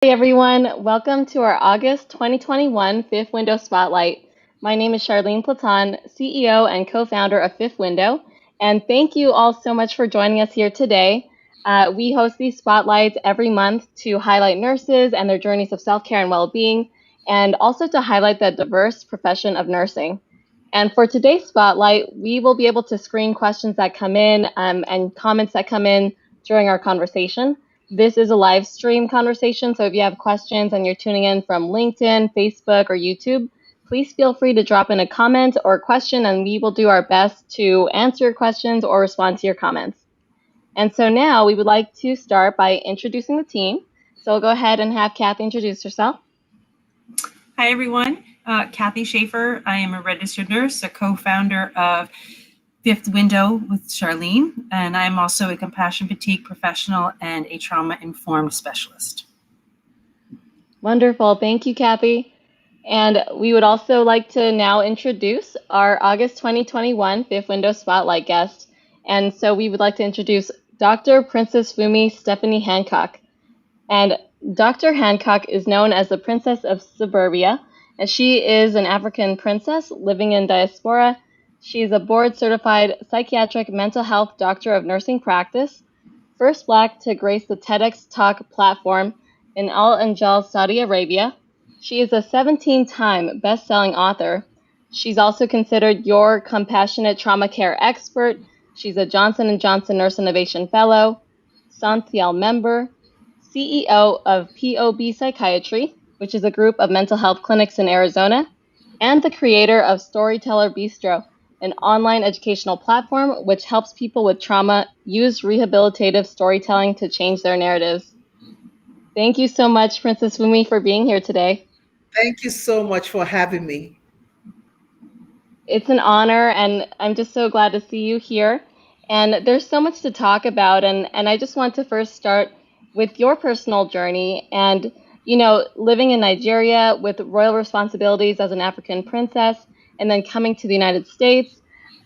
Hey everyone, welcome to our August 2021 Fifth Window Spotlight. My name is Charlene Platon, CEO and co-founder of Fifth Window, and thank you all so much for joining us here today. We host these spotlights every month to highlight nurses and their journeys of self-care and well-being, and also to highlight the diverse profession of nursing. And for today's spotlight, we will be able to screen questions that come in and comments that come in during our conversation. This is a live stream conversation, so if you have questions and you're tuning in from LinkedIn, Facebook, or YouTube, please feel free to drop in a comment or a question, and we will do our best to answer your questions or respond to your comments. And so now we would like to start by introducing the team. So we'll go ahead and have Kathy introduce herself. Hi, everyone. Kathy Schaefer. I am a registered nurse, a co-founder of Fifth Window with Charlene, and I'm also a compassion fatigue professional and a trauma-informed specialist. Wonderful. Thank you, Kathy. And we would also like to now introduce our August 2021 Fifth Window Spotlight guest. And so we would like to introduce Dr. Princess Fumi Stephanie Hancock. And Dr. Hancock is known as the Princess of Suburbia, and she is an African princess living in Diaspora. She's a board-certified psychiatric mental health doctor of nursing practice, first Black to grace the TEDx Talk platform in Al-Anjal, Saudi Arabia. She is a 17-time best-selling author. She's also considered your compassionate trauma care expert. She's a Johnson & Johnson Nurse Innovation Fellow, SONSIEL member, CEO of POBPsychiatry, which is a group of mental health clinics in Arizona, and the creator of Storyteller Bistro, an online educational platform which helps people with trauma use rehabilitative storytelling to change their narratives. Thank you so much, Princess Fumi, for being here today. Thank you so much for having me. It's an honor, and I'm just so glad to see you here. And there's so much to talk about, and I just want to first start with your personal journey and, living in Nigeria with royal responsibilities as an African princess and then coming to the United States.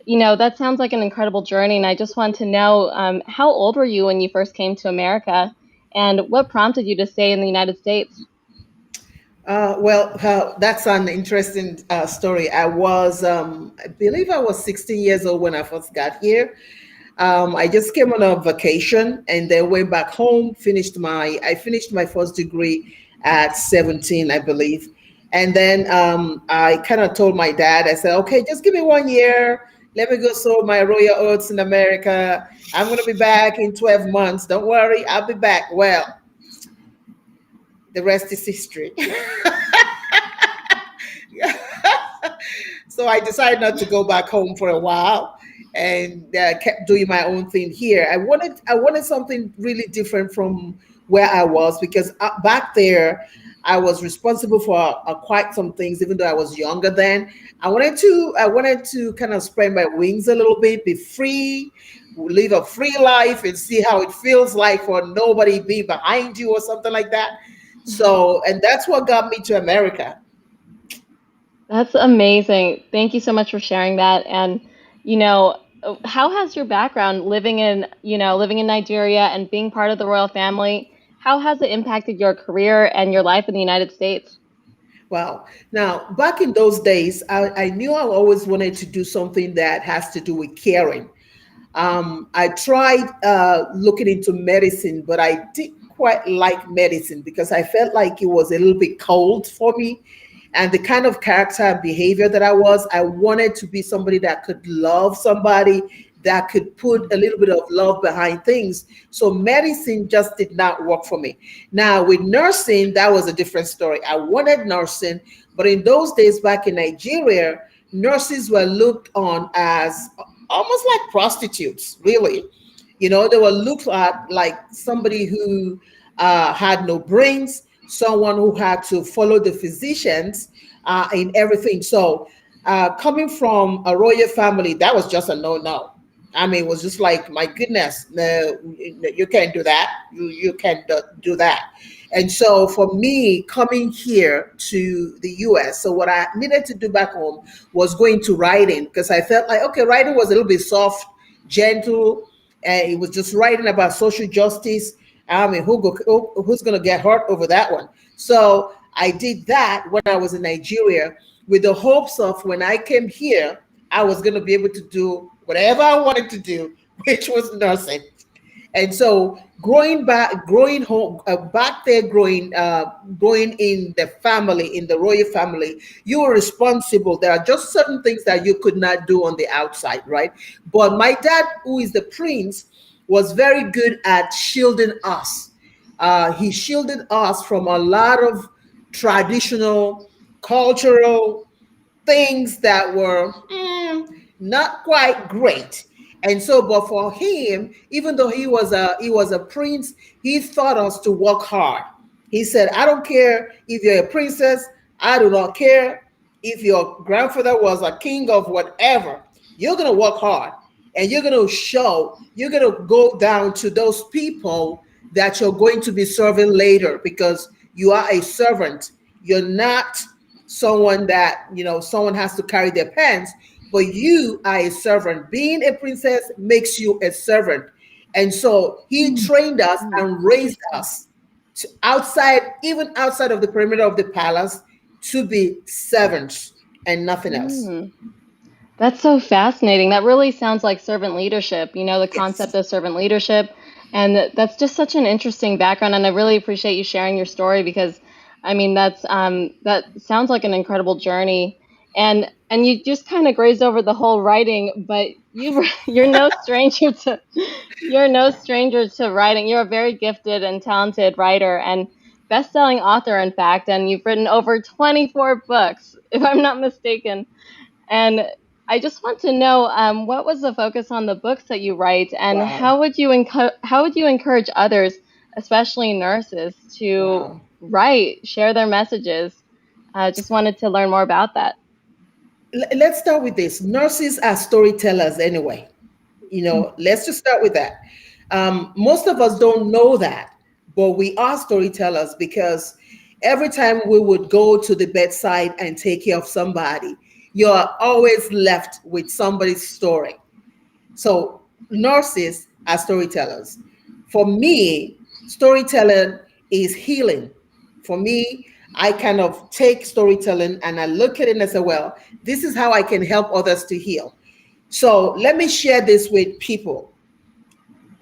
That sounds like an incredible journey, and I just want to know, how old were you when you first came to America, and what prompted you to stay in the United States? That's an interesting story. I believe I was 16 years old when I first got here. I just came on a vacation and then went back home, I finished my first degree at 17, I believe. And then I kind of told my dad, I said, okay, just give me 1 year. Let me go sow my royal oats in America. I'm going to be back in 12 months. Don't worry, I'll be back. Well, the rest is history. So I decided not to go back home for a while and kept doing my own thing here. I wanted something really different from where I was, because back there I was responsible for quite some things, even though I was younger then. I wanted to kind of spread my wings a little bit, be free, live a free life, and see how it feels like for nobody be behind you or something like that. So, and that's what got me to America. That's amazing. Thank you so much for sharing that. And, how has your background living in Nigeria and being part of the royal family, how has it impacted your career and your life in the United States? Wow. Now, back in those days, I knew I always wanted to do something that has to do with caring. I tried looking into medicine, but I didn't quite like medicine because I felt like it was a little bit cold for me. And the kind of character and behavior that I wanted to be somebody that could love somebody, that could put a little bit of love behind things. So medicine just did not work for me. Now with nursing, that was a different story. I wanted nursing, but in those days back in Nigeria, nurses were looked on as almost like prostitutes, really. They were looked at like somebody who had no brains, someone who had to follow the physicians in everything. So coming from a royal family, that was just a no-no. I mean, it was just like, my goodness, no, you can't do that. You can't do that. And so for me, coming here to the US, so what I needed to do back home was going to writing, because I felt like, okay, writing was a little bit soft, gentle, and it was just writing about social justice. I mean, who's going to get hurt over that one? So I did that when I was in Nigeria with the hopes of when I came here, I was going to be able to do whatever I wanted to do, which was nursing. And so growing home back there, growing in the family, in the royal family, you were responsible. There are just certain things that you could not do on the outside, right? But my dad, who is the prince, was very good at shielding us. He shielded us from a lot of traditional, cultural things that were not quite great. And so, but for him, even though he was a prince, he taught us to work hard. He said, I don't care if you're a princess, I do not care if your grandfather was a king of whatever, you're gonna work hard and you're gonna go down to those people that you're going to be serving later because you are a servant. You're not someone that, someone has to carry their pants, but you are a servant. Being a princess makes you a servant. And so he trained us and raised us to even outside of the perimeter of the palace, to be servants and nothing else. That's so fascinating. That really sounds like servant leadership, the Yes. concept of servant leadership. And that's just such an interesting background. And I really appreciate you sharing your story because, that sounds like an incredible journey. And you just kind of grazed over the whole writing, but you're no stranger to writing. You're a very gifted and talented writer and best-selling author, in fact. And you've written over 24 books, if I'm not mistaken. And I just want to know what was the focus on the books that you write, and Wow. how would you encourage others, especially nurses, to write, share their messages? Just wanted to learn more about that. Let's start with this. Nurses are storytellers anyway. Let's just start with that. Most of us don't know that, but we are storytellers because every time we would go to the bedside and take care of somebody, you're always left with somebody's story. So nurses are storytellers. For me, storytelling is healing. For me, I kind of take storytelling and I look at it and I say, well, this is how I can help others to heal. So let me share this with people.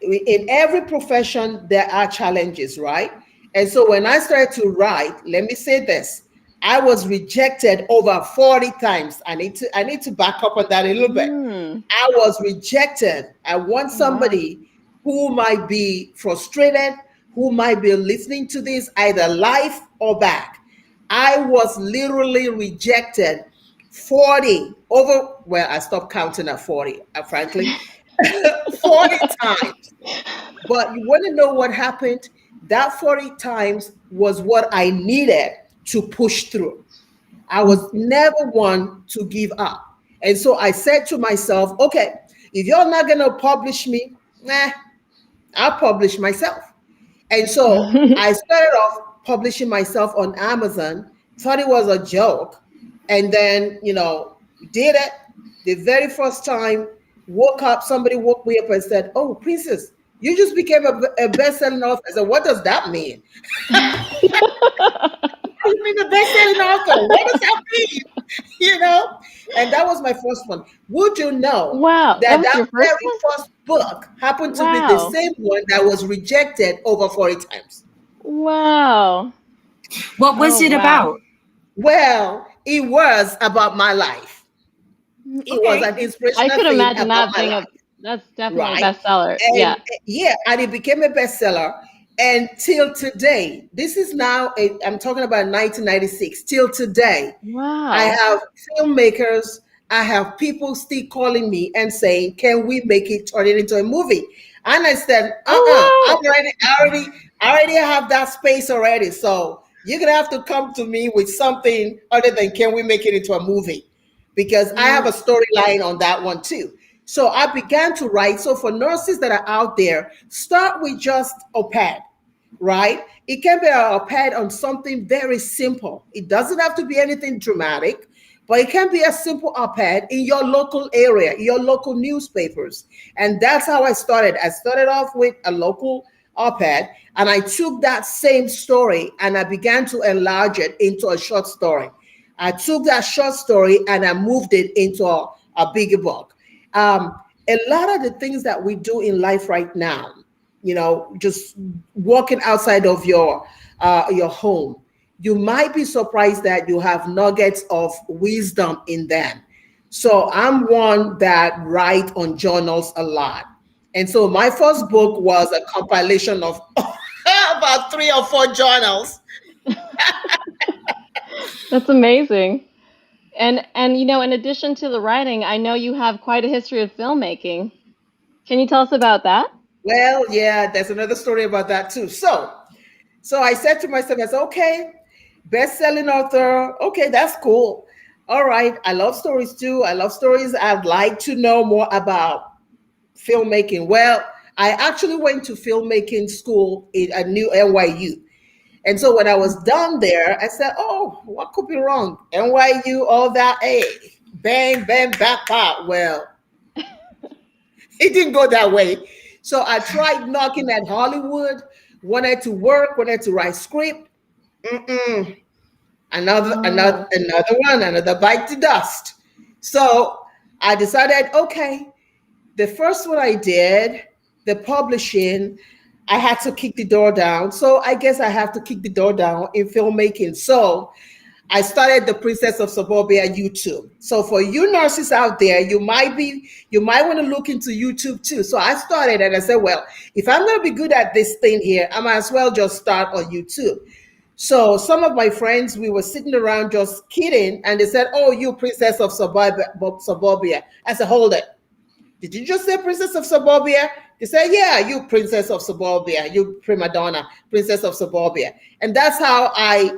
In every profession, there are challenges, right? And so when I started to write, let me say this. I was rejected over 40 times. I need to back up on that a little bit. I was rejected. I want somebody who might be frustrated, who might be listening to this either live or back. I was literally rejected 40 over, well, I stopped counting at 40, frankly, 40 times. But you want to know what happened? That 40 times was what I needed to push through. I was never one to give up. And so I said to myself, okay, if you're not going to publish me, I'll publish myself. And so I started off publishing myself on Amazon, thought it was a joke. And then, did it the very first time, woke up, somebody woke me up and said, oh, Princess, you just became a best-selling author. I said, what does that mean? You mean a best-selling author? What does that mean? And that was my first one. Would you know that very first book happened to be the same one that was rejected over 40 times? Wow. What was it about? Well, it was about my life. It was an inspirational I could thing imagine about that my being life. that's definitely Right. a bestseller. And and it became a bestseller. And till today, this is now, I'm talking about 1996, till today, I have filmmakers, I have people still calling me and saying, can we make it, turn it into a movie? And I said, I already have that space already. So you're going to have to come to me with something other than can we make it into a movie? Because I have a storyline on that one too. So I began to write. So for nurses that are out there, start with just a pad, right? It can be a pad on something very simple. It doesn't have to be anything dramatic, but it can be a simple op-ed in your local area, your local newspapers. And that's how I started. I started off with a local op-ed, and I took that same story and I began to enlarge it into a short story. I took that short story and I moved it into a bigger book. A lot of the things that we do in life right now, just walking outside of your home, you might be surprised that you have nuggets of wisdom in them. So I'm one that write on journals a lot. And so my first book was a compilation of about 3 or 4 journals. That's amazing. And in addition to the writing, I know you have quite a history of filmmaking. Can you tell us about that? Well, yeah, there's another story about that too. So I said to myself, I said, okay, best-selling author. Okay, that's cool. All right, I love stories too. I love stories. I'd like to know more about filmmaking. Well, I actually went to filmmaking school at New NYU. And so when I was done there, I said, oh, what could be wrong? NYU, all that, hey, bang, bang, back out. Well, it didn't go that way. So I tried knocking at Hollywood, wanted to work, wanted to write script. Mm-mm. Another bite to dust. So I decided, okay, the first one I did, the publishing, I had to kick the door down. So I guess I have to kick the door down in filmmaking. So I started the Princess of Suburbia YouTube. So for you nurses out there, you might want to look into YouTube too. So I started and I said, well, if I'm going to be good at this thing here, I might as well just start on YouTube. So some of my friends, we were sitting around just kidding, and they said, oh, you Princess of Suburbia. I said, hold it. Did you just say Princess of Suburbia? They said, yeah, you Princess of Suburbia, you prima donna, Princess of Suburbia. And that's how I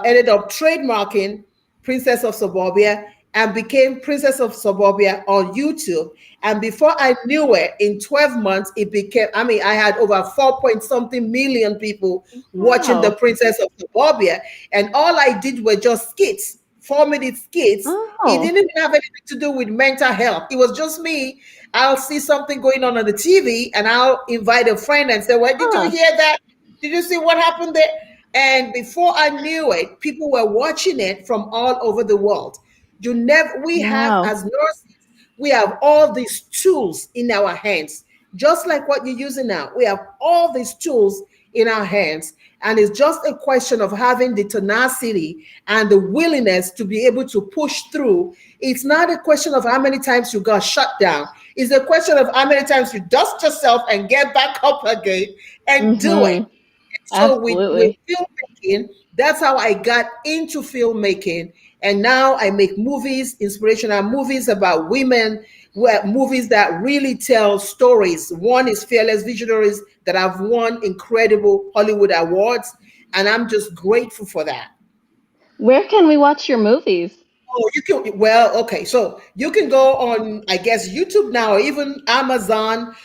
ended up trademarking Princess of Suburbia and became Princess of Suburbia on YouTube. And before I knew it, in 12 months, I had over 4-point-something million people watching the Princess of Suburbia. And all I did were just skits, 4-minute skits. It didn't even have anything to do with mental health. It was just me. I'll see something going on the TV and I'll invite a friend and say, well, did you hear that? Did you see what happened there? And before I knew it, people were watching it from all over the world. We have, as nurses, we have all these tools in our hands, just like what you're using now. We have all these tools in our hands. And it's just a question of having the tenacity and the willingness to be able to push through. It's not a question of how many times you got shut down. It's a question of how many times you dust yourself and get back up again and do it. So with filmmaking, that's how I got into filmmaking. And now I make movies, inspirational movies about women, movies that really tell stories. One is Fearless Visionaries, that have won incredible Hollywood awards. And I'm just grateful for that. Where can we watch your movies? Oh, you can. Well, okay. So you can go on, I guess, YouTube now, or even Amazon,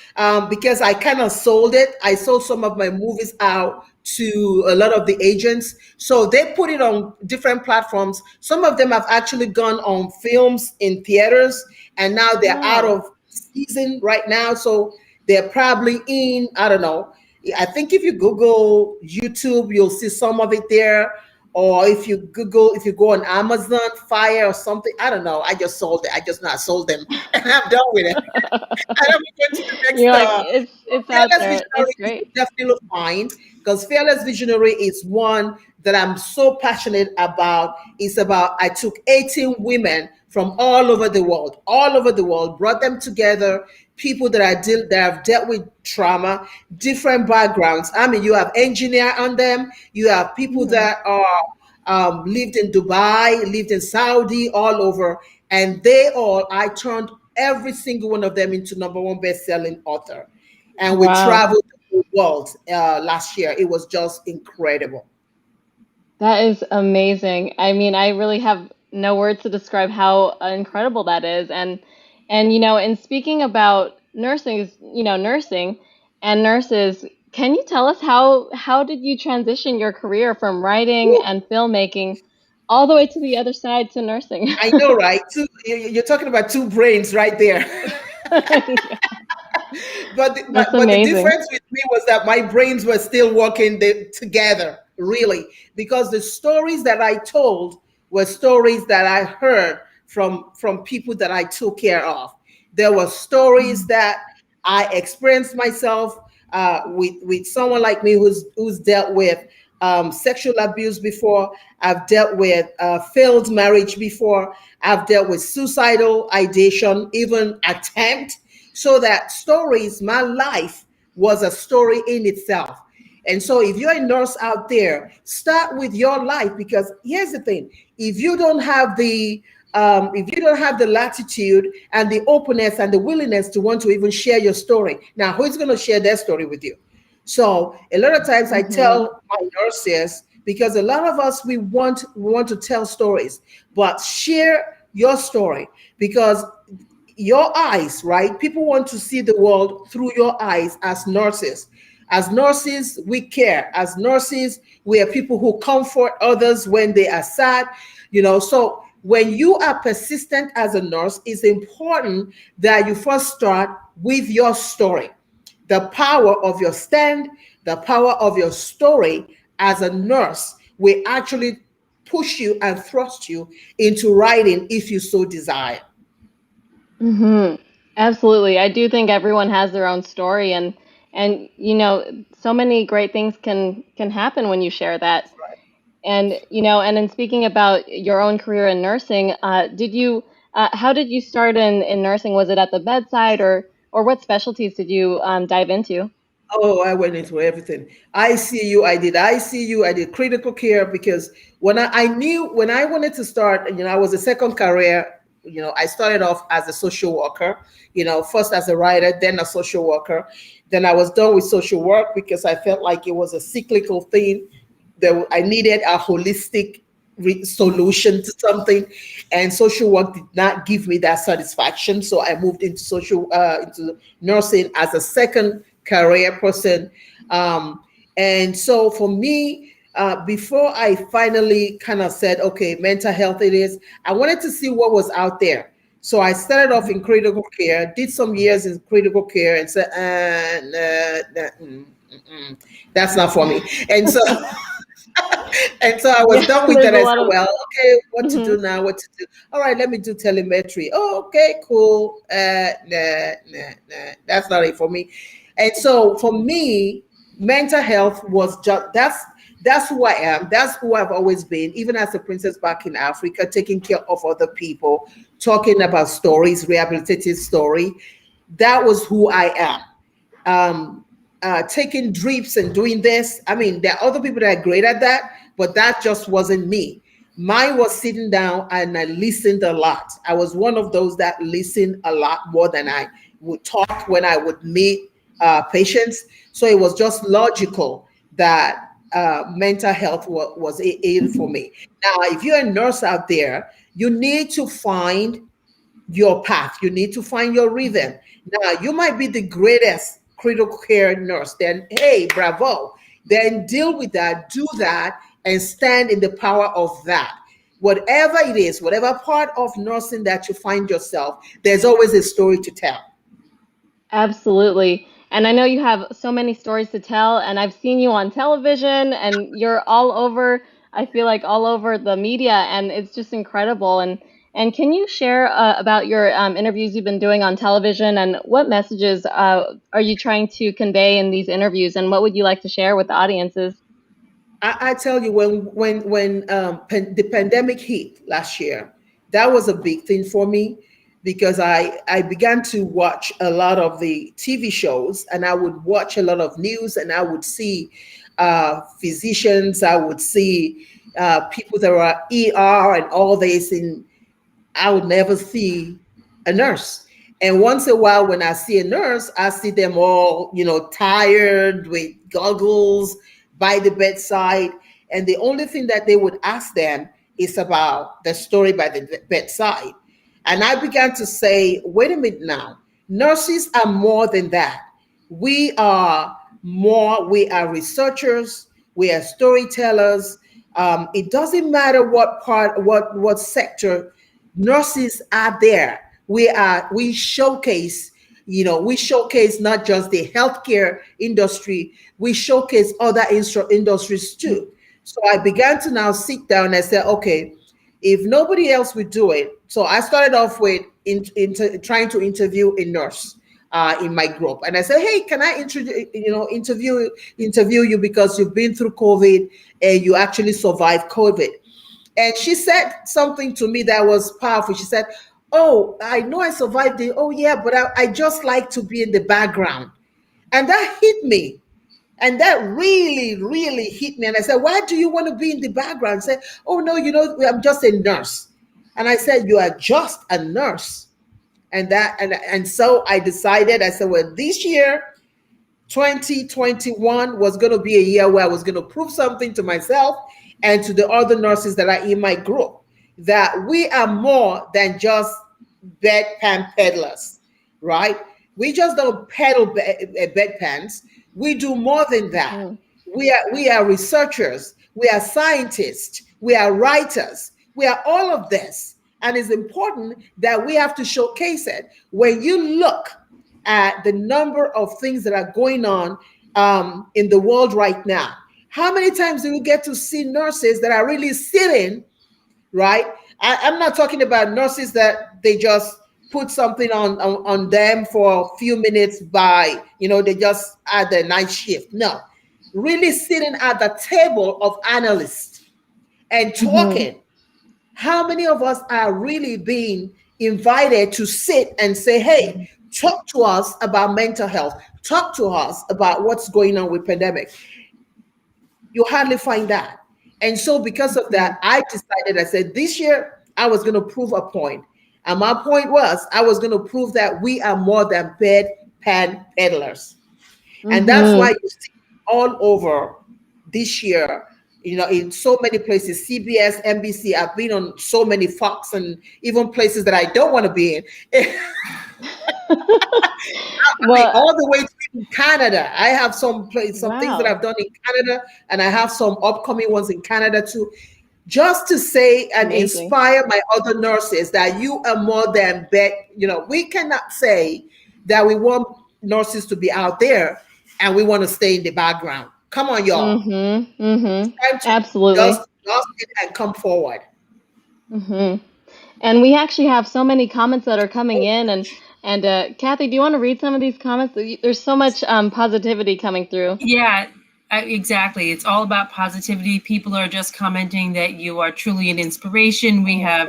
because I kind of sold it. I sold some of my movies out to a lot of the agents. So they put it on different platforms. Some of them have actually gone on films in theaters, and now they're out of season right now. So they're probably in, I don't know. I think if you Google YouTube, you'll see some of it there. Or if you go on Amazon Fire or something, I don't know. I just sold it. I just not sold them, and I'm done with it. And I'm going to the next. You're like, it's out there. It's great. Definitely find, because Fearless Visionary is one that I'm so passionate about. It's about, I took 18 women from all over the world, brought them together. People that have dealt with trauma, different backgrounds. I mean, you have engineer on them. You have people that are lived in Dubai, lived in Saudi, all over, and I turned every single one of them into #1 best-selling author. And we traveled the world last year. It was just incredible. That is amazing. I mean, I really have no words to describe how incredible that is. And in speaking about nursing and nurses, can you tell us how did you transition your career from writing and filmmaking all the way to the other side to nursing? I know, right? You're talking about two brains right there. That's but the amazing. difference with me was that my brains were still working together, really, because the stories that I told were stories that I heard from people that I took care of. There were stories that I experienced myself, with someone like me who's dealt with sexual abuse before. I've dealt with failed marriage before. I've dealt with suicidal ideation, even attempt. So that stories, my life was a story in itself. And so if you're a nurse out there, start with your life, because here's the thing: if you don't have the latitude and the openness and the willingness to want to even share your story, now who's going to share their story with you? So a lot of times I Hmm. tell my nurses, because a lot of us, we want to tell stories, but share your story, because your eyes, right? People want to see the world through your eyes as nurses. As nurses, we care. As nurses, we are people who comfort others when they are sad, So when you are persistent as a nurse, it's important that you first start with your story. The power of your stand, the power of your story as a nurse will actually push you and thrust you into writing if you so desire. Hmm. Absolutely. I do think everyone has their own story, and so many great things can happen when you share that. And and in speaking about your own career in nursing, how did you start in nursing? Was it at the bedside, or what specialties did you dive into? Oh, I went into everything. ICU, I did critical care, because I knew when I wanted to start, I was a second career. I started off as a social worker, first as a writer, then a social worker. Then I was done with social work because I felt like it was a cyclical thing. That I needed a holistic solution to something, and social work did not give me that satisfaction. So I moved into nursing as a second career person. And so for me, before I finally kind of said, okay, mental health it is, I wanted to see what was out there. So I started off in critical care, did some years in critical care, and said, that's not for me. And so and so I was Yeah, done with there's that. a I lot said, of. well, okay, what to Mhm. do now? What to do? All right, let me do telemetry. Oh, okay, cool. Nah, that's not it for me. And so for me, mental health was just that's who I am. That's who I've always been, even as a princess back in Africa, taking care of other people, talking about stories, rehabilitative story. That was who I am. Taking drips and doing this. I mean, there are other people that are great at that, but that just wasn't me. Mine was sitting down and I listened a lot. I was one of those that listened a lot more than I would talk when I would meet patients. So it was just logical that mental health was in for me. Now, if you're a nurse out there, you need to find your path. You need to find your rhythm. Now, you might be the greatest critical care nurse. Then, hey, bravo. Then deal with that, do that, and stand in the power of that. Whatever it is, whatever part of nursing that you find yourself, there's always a story to tell. Absolutely. And I know you have so many stories to tell, and I've seen you on television, and you're all over, I feel like all over the media, and it's just incredible. And can you share about your interviews you've been doing on television, and what messages are you trying to convey in these interviews, and what would you like to share with the audiences? I tell you, when the pandemic hit last year, that was a big thing for me, because I began to watch a lot of the TV shows, and I would watch a lot of news, and I would see physicians, I would see people that were ER and all this, and I would never see a nurse. And once in a while, when I see a nurse, I see them all, tired with goggles by the bedside. And the only thing that they would ask them is about the story by the bedside. And I began to say, wait a minute now, nurses are more than that. We are more, we are researchers, we are storytellers. It doesn't matter what part, what sector, nurses are there. We showcase We showcase not just the healthcare industry, we showcase other industries too. So I began to now sit down and say, okay, if nobody else would do it, so I started off with trying to interview a nurse in my group, and I said, hey, can I interview you because you've been through COVID and you actually survived COVID. And she said something to me that was powerful. She said, oh, I know I survived it. Oh yeah, but I just like to be in the background. And that hit me. And that really, really hit me. And I said, why do you want to be in the background? I said, oh no, I'm just a nurse. And I said, you are just a nurse. And so I decided, I said, well, this year, 2021 was going to be a year where I was going to prove something to myself and to the other nurses that are in my group, that we are more than just bedpan peddlers, right? We just don't peddle bedpans. We do more than that. Mm. We are researchers. We are scientists. We are writers. We are all of this. And it's important that we have to showcase it. When you look at the number of things that are going on in the world right now, how many times do we get to see nurses that are really sitting, right? I'm not talking about nurses that they just put something on them for a few minutes they just add the night shift. No, really sitting at the table of analysts and talking. How many of us are really being invited to sit and say, hey, talk to us about mental health, talk to us about what's going on with pandemic? You hardly find that. And so because of that, I said this year I was going to prove a point. And my point was, I was going to prove that we are more than bedpan peddlers. And that's why you see all over this year, in so many places, CBS, NBC, I've been on so many Fox and even places that I don't want to be in. All the way to Canada. I have some things that I've done in Canada, and I have some upcoming ones in Canada too. Just to say and inspire my other nurses that you are more than we cannot say that we want nurses to be out there and we want to stay in the background. Come on, y'all. Absolutely. Just and come forward. And we actually have so many comments that are coming in, and Kathy, do you want to read some of these comments? There's so much positivity coming through. Yeah. Exactly. It's all about positivity. People are just commenting that you are truly an inspiration. We have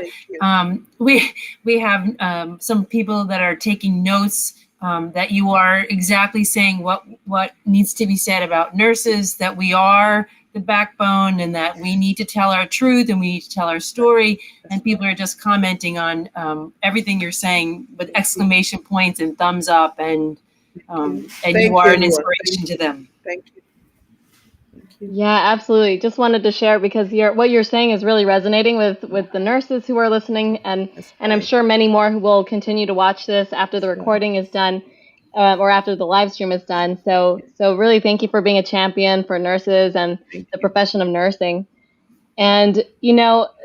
we have some people that are taking notes that you are exactly saying what needs to be said about nurses, that we are the backbone and that we need to tell our truth and we need to tell our story. And people are just commenting on everything you're saying with exclamation points and thumbs up, and you are an inspiration to them. Thank you. Yeah, absolutely. Just wanted to share because what you're saying is really resonating with the nurses who are listening, and I'm sure many more who will continue to watch this after the recording is done, or after the live stream is done. So really, thank you for being a champion for nurses and the profession of nursing. And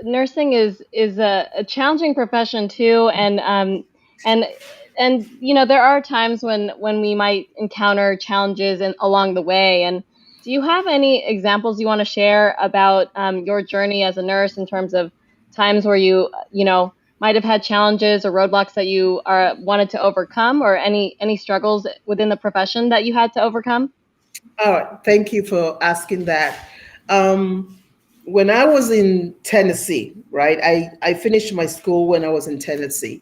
nursing is a challenging profession too, and there are times when we might encounter challenges along the way. And do you have any examples you want to share about your journey as a nurse in terms of times where you might have had challenges or roadblocks that you wanted to overcome, or any struggles within the profession that you had to overcome? Oh, thank you for asking that. When I was in Tennessee, right, I finished my school when I was in Tennessee.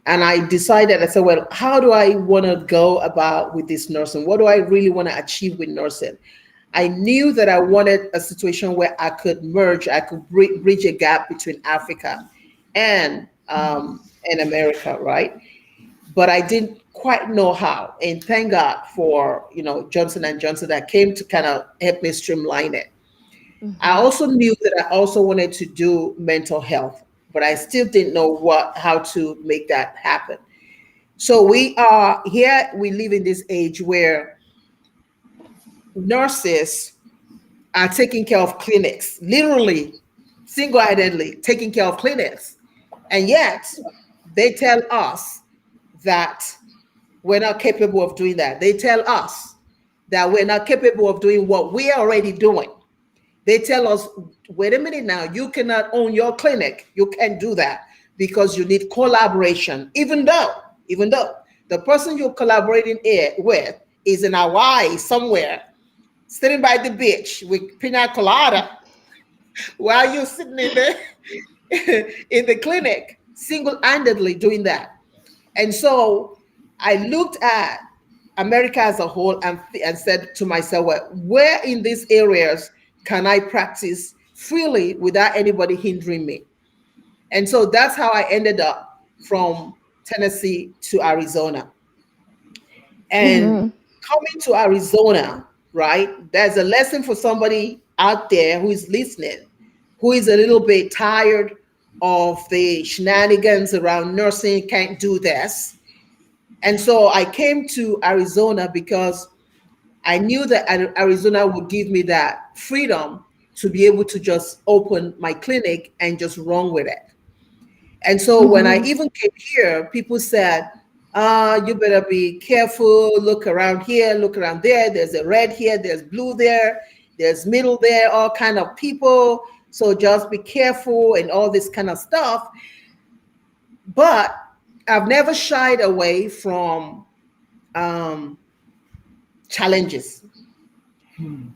And I decided, I said, well, how do I want to go about with this nursing? What do I really want to achieve with nursing? I knew that I wanted a situation where I could bridge a gap between Africa and America, right? But I didn't quite know how. And thank God for, Johnson & Johnson that came to kind of help me streamline it. I also knew that I also wanted to do mental health, but I still didn't know how to make that happen. So we live in this age where nurses are taking care of clinics, literally single-handedly taking care of clinics. And yet they tell us that we're not capable of doing that. They tell us that we're not capable of doing what we are already doing. They tell us, wait a minute now, you cannot own your clinic. You can't do that because you need collaboration, even though the person you're collaborating with is in Hawaii somewhere, sitting by the beach with pina colada while you're sitting in the clinic, single-handedly doing that. And so I looked at America as a whole and said to myself, well, where in these areas can I practice freely without anybody hindering me? And so that's how I ended up from Tennessee to Arizona. And coming to Arizona, right, there's a lesson for somebody out there who is listening, who is a little bit tired of the shenanigans around nursing, can't do this. And so I came to Arizona because I knew that Arizona would give me that freedom to be able to just open my clinic and just run with it. And so when I even came here, people said, you better be careful, look around here, look around there. There's a red here, there's blue there, there's middle there, all kind of people. So just be careful and all this kind of stuff. But I've never shied away from challenges.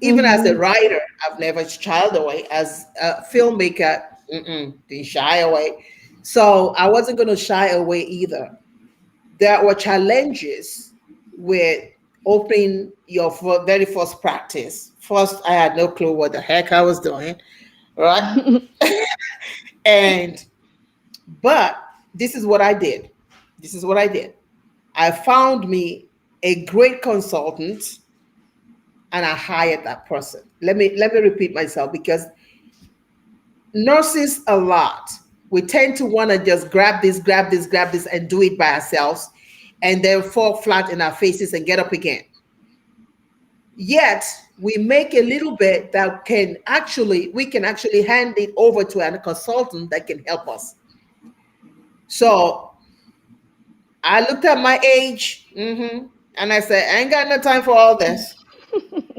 Even as a writer, I've never shied away. As a filmmaker, didn't shy away. So I wasn't going to shy away either. There were challenges with opening your very first practice. First, I had no clue what the heck I was doing, right? But this is what I did. I found me a great consultant and I hired that person. Let me repeat myself, because nurses a lot, we tend to want to just grab this and do it by ourselves and then fall flat in our faces and get up again. Yet we make a little bit that we can actually hand it over to a consultant that can help us. So I looked at my age, and I said, I ain't got no time for all this.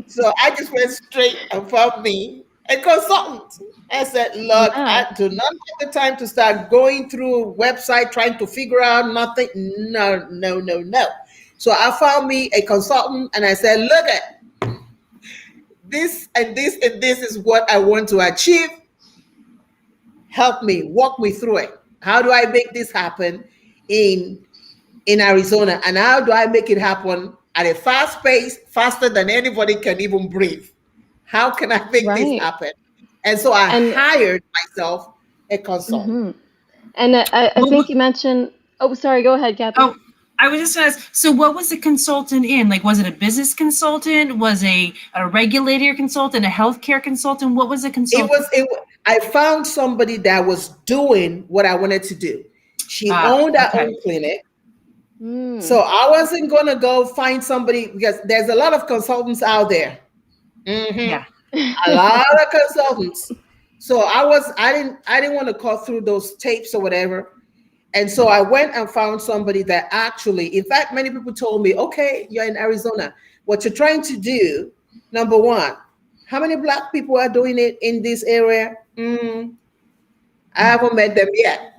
So I just went straight and found me a consultant. I said, look, I do not have the time to start going through website trying to figure out nothing. No. So I found me a consultant and I said, look at this and this and this is what I want to achieve. Help me, walk me through it. How do I make this happen in Arizona? And how do I make it happen at a fast pace, faster than anybody can even breathe? How can I make this happen? And so I hired myself a consultant. And I think you mentioned, sorry, go ahead, Kathy. Oh, I was just going to ask, so what was the consultant in? Like, was it a business consultant? Was a regulator consultant, a healthcare consultant? What was the consultant? I found somebody that was doing what I wanted to do. She owned her own clinic. So I wasn't going to go find somebody, because there's a lot of consultants out there. Yeah. A lot of consultants. So I didn't want to cut through those tapes or whatever. And so I went and found somebody that actually, in fact, many people told me, okay, you're in Arizona. What you're trying to do, number one, how many Black people are doing it in this area? I haven't met them yet.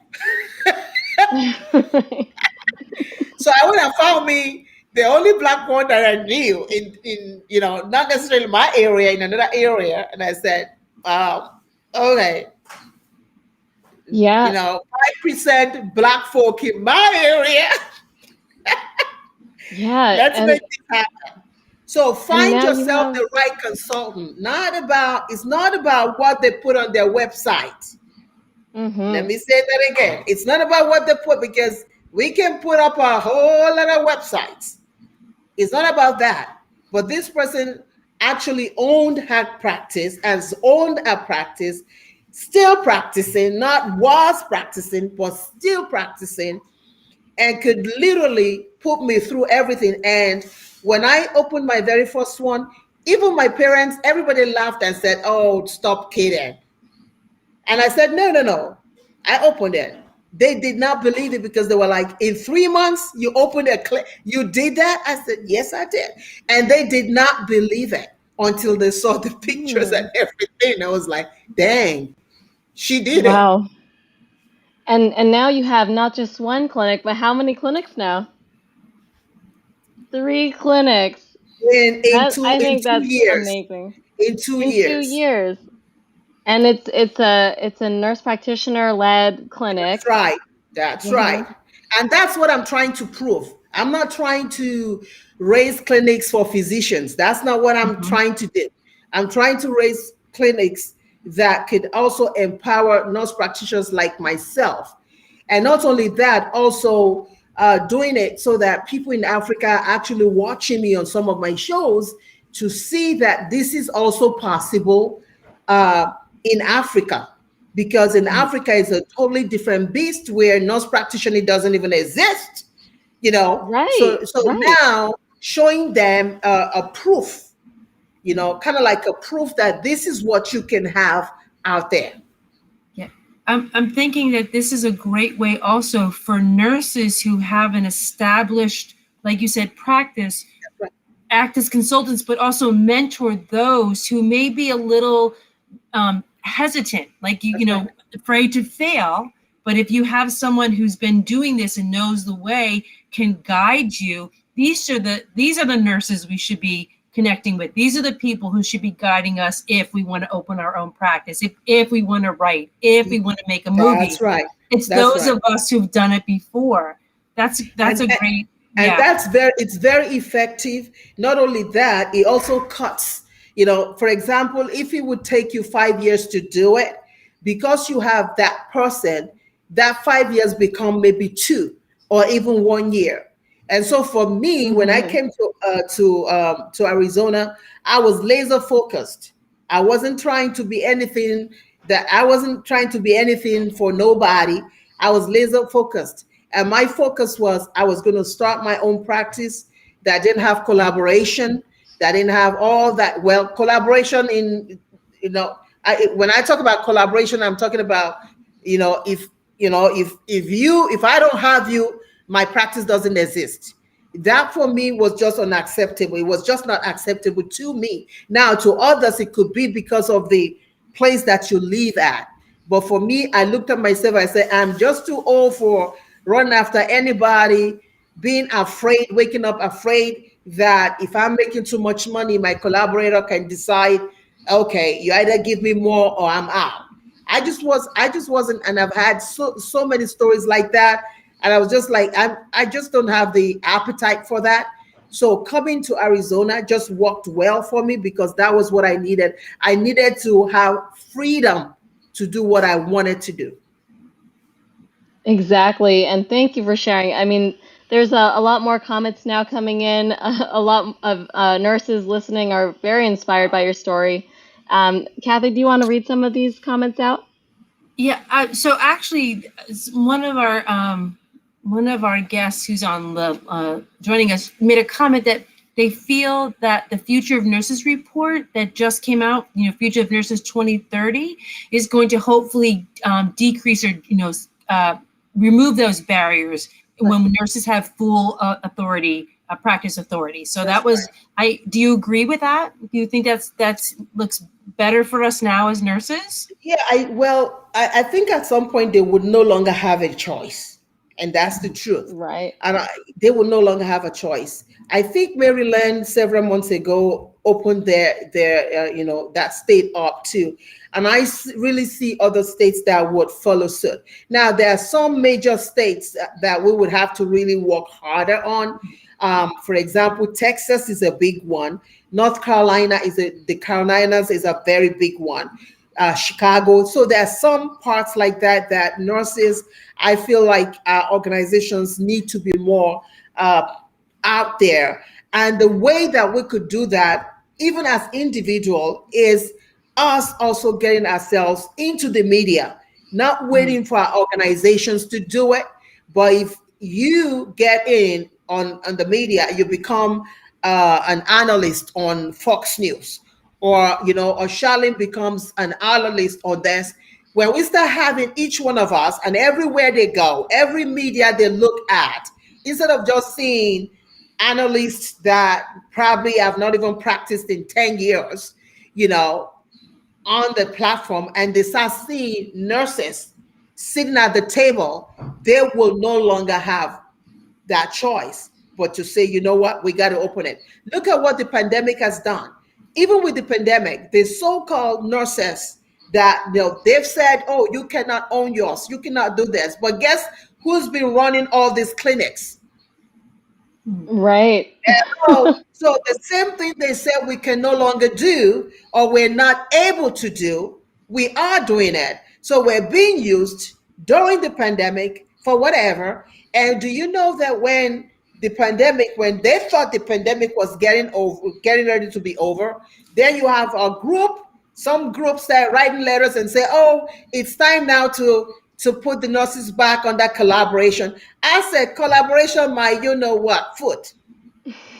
So I went and found me the only Black one that I knew in not necessarily my area, in another area. And I said, okay. Yeah. 5% Black folk in my area. Yeah. Let's make this happen. So find yourself the right consultant. It's not about what they put on their website. Let me say that again. It's not about what they put, because we can put up a whole lot of websites. It's not about that. But this person actually owned her practice, still practicing, not was practicing, but still practicing, and could literally put me through everything. And when I opened my very first one, even my parents, everybody laughed and said, oh, stop kidding. And I said, no. I opened it. They did not believe it because they were like, in 3 months, you opened a clinic. You did that? I said, yes, I did. And they did not believe it until they saw the pictures and Hmm. everything. I was like, dang, she did it. Wow. And now you have not just one clinic, but how many clinics now? 3 clinics. In That two I in think two that's years. amazing. In two In two years. years. And it's a nurse practitioner led That's clinic. right. That's right. Hmm. And that's what I'm trying to prove. I'm not trying to raise clinics for physicians. That's not what I'm Mhm. trying to do. I'm trying to raise clinics that could also empower nurse practitioners like myself. And not only that, also doing it so that people in Africa are actually watching me on some of my shows to see that this is also possible uh, in Africa, because in Right. Africa is a totally different beast where nurse practitioner doesn't even exist, you know. Right, So right. now showing them a proof, kind of like a proof that this is what you can have out there. Yeah. I'm thinking that this is a great way also for nurses who have an established, like you said, practice, Right. act as consultants, but also mentor those who may be a little hesitant, like you That's right. know, afraid to fail. But if you have someone who's been doing this and knows the way, can guide you, these are the nurses we should be connecting with. These are the people who should be guiding us if we want to open our own practice, if we want to write, if we want to make a movie. That's right. It's That's those right. of us who've done it before. That's And a great, and yeah. it's very effective. Not only that, it also cuts, for example, if it would take you 5 years to do it, because you have that person, that 5 years become maybe 2 or even 1 year. And so for me, when I Hmm. came to Arizona, I was laser focused. I wasn't trying to be anything for nobody. I was laser focused. And my focus was I was going to start my own practice that didn't have collaboration, that didn't have all that. Well, collaboration when I talk about collaboration, I'm talking about, if if I don't have you, my practice doesn't exist. That for me was just unacceptable. It was just not acceptable to me. Now, to others, it could be because of the place that you live at. But for me, I looked at myself, I said, I'm just too old for running after anybody, being afraid, waking up afraid that if I'm making too much money, my collaborator can decide, okay, you either give me more or I'm out. I just wasn't, and I've had so many stories like that. And I was just like, I just don't have the appetite for that. So coming to Arizona just worked well for me because that was what I needed. I needed to have freedom to do what I wanted to do. Exactly. And thank you for sharing. I mean, there's a lot more comments now coming in. A lot of nurses listening are very inspired by your story. Kathy, do you want to read some of these comments out? Yeah. So actually, one of our guests who's on the joining us made a comment that they feel that the Future of Nurses report that just came out, Future of Nurses 2030, is going to hopefully decrease or remove those barriers when nurses have full authority, practice authority. So That's that was, right. do you agree with that? Do you think that's looks better for us now as nurses? Yeah, I think at some point they would no longer have a choice, and that's the truth. Right. And they will no longer have a choice. I think Maryland several months ago opened their that state up too, and really see other states that would follow suit. Now there are some major states that we would have to really work harder on. For example, Texas is a big one. North Carolina the Carolinas is a very big one. Chicago. So there are some parts like that that nurses, I feel like organizations need to be more out there. And the way that we could do that, even as individual, is us also getting ourselves into the media, not Mhm. waiting for our organizations to do it. But if you get in on the media, you become an analyst on Fox News, or or Charlene becomes an analyst on this. when we start having each one of us, and everywhere they go, every media they look at, instead of just seeing analysts that probably have not even practiced in 10 years, you know, on the platform, and they start seeing nurses sitting at the table, they will no longer have that choice but to say, you know what, we got to open it. Look at what the pandemic has done. Even with the pandemic, the so-called nurses that, you know, they've said, oh, you cannot own yours, you cannot do this. But guess who's been running all these clinics? Right. So the same thing they said we can no longer do, or we're not able to do, we are doing it. So we're being used during the pandemic for whatever. And do you know that when they thought the pandemic was getting ready to be over, then you have some groups that are writing letters and say, oh, it's time now to put the nurses back on that collaboration. I said, collaboration, my, you know what, foot.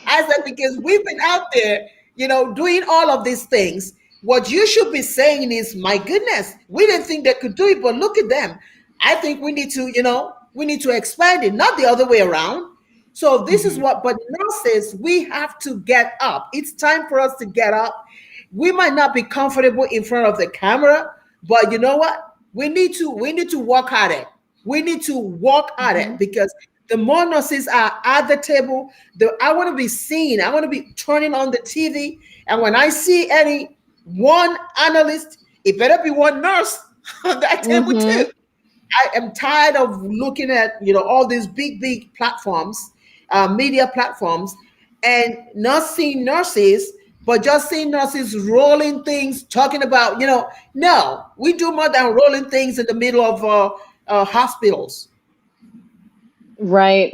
I said, because we've been out there, you know, doing all of these things. What you should be saying is, my goodness, we didn't think they could do it, but look at them. I think we need to, you know, we need to expand it, not the other way around. So this is what, but nurses, we have to get up. It's time for us to get up. We might not be comfortable in front of the camera, but you know what? We need to work at it. We need to work at it, because the more nurses are at the table, I want to be seen. I want to be turning on the TV. And when I see any one analyst, it better be one nurse on that table too. I am tired of looking at, you know, all these big platforms, media platforms, and not seeing nurses, but just seeing nurses rolling things, talking about, you know, no, we do more than rolling things in the middle of hospitals. Right.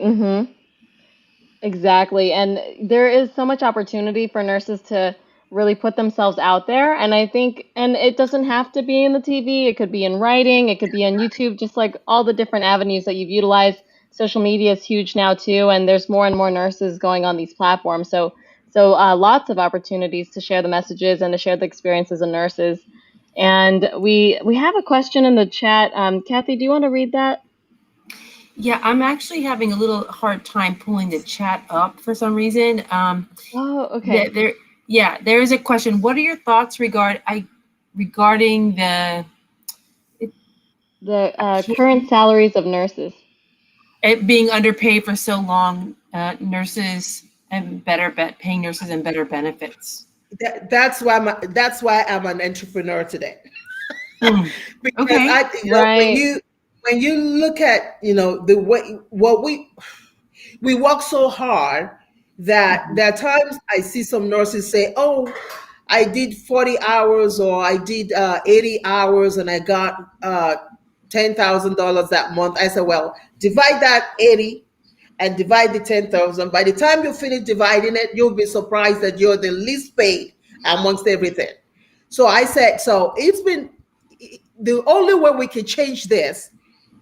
Exactly. And there is so much opportunity for nurses to really put themselves out there. And I think, and it doesn't have to be in the TV, it could be in writing, it could be on YouTube, just like all the different avenues that you've utilized. Social media is huge now too, and there's more and more nurses going on these platforms. So lots of opportunities to share the messages and to share the experiences of nurses. And we have a question in the chat. Kathy, do you want to read that? Yeah, I'm actually having a little hard time pulling the chat up for some reason. Oh, okay. There is a question. What are your thoughts regarding the current salaries of nurses? It being underpaid for so long, nurses and paying nurses and better benefits. That's why I'm an entrepreneur today. Because okay. I think when you look at, you know, the way we work so hard that there are times I see some nurses say, oh, I did 40 hours or I did 80 hours and I got $10,000 that month. I said, well, divide that 80 and divide the 10,000. By the time you finish dividing it, you'll be surprised that you're the least paid amongst everything. So I said, so it's been, the only way we can change this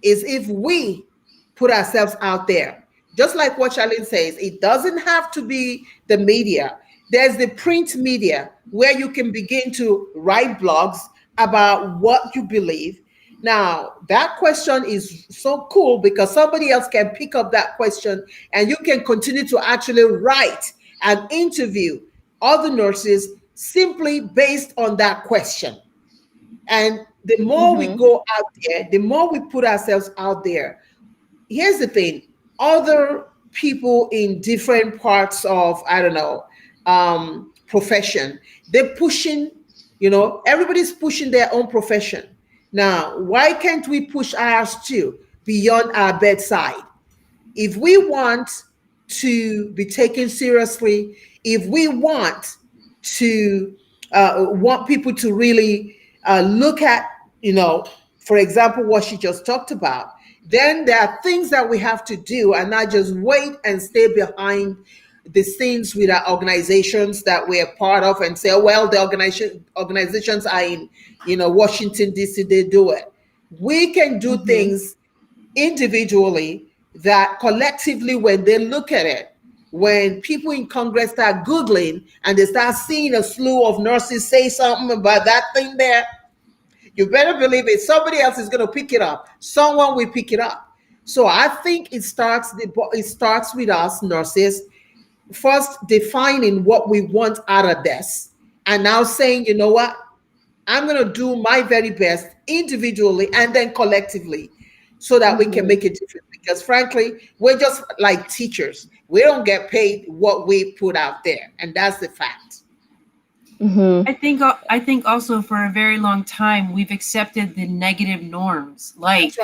is if we put ourselves out there. Just like what Charlene says, it doesn't have to be the media. There's the print media where you can begin to write blogs about what you believe. Now, that question is so cool because somebody else can pick up that question and you can continue to actually write and interview other nurses simply based on that question. And the more we go out there, the more we put ourselves out there. Here's the thing. Other people in different parts of, I don't know, profession, they're pushing, you know, everybody's pushing their own profession. Now, why can't we push ours too beyond our bedside? If we want to be taken seriously, if we want to want people to really look at, you know, for example, what she just talked about, then there are things that we have to do and not just wait and stay behind the scenes with our organizations that we're part of and say, oh, well, the organizations are in, you know, Washington, D.C., they do it. We can do things individually that collectively, when they look at it, when people in Congress start Googling and they start seeing a slew of nurses say something about that thing there, You better believe it. Somebody else is going to pick it up. Someone will pick it up. So I think it starts with us nurses first defining what we want out of this, and now saying, you know what, I'm going to do my very best individually and then collectively so that we can make a difference. Because frankly, we're just like teachers. We don't get paid what we put out there. And that's the fact. I think also for a very long time, we've accepted the negative norms, like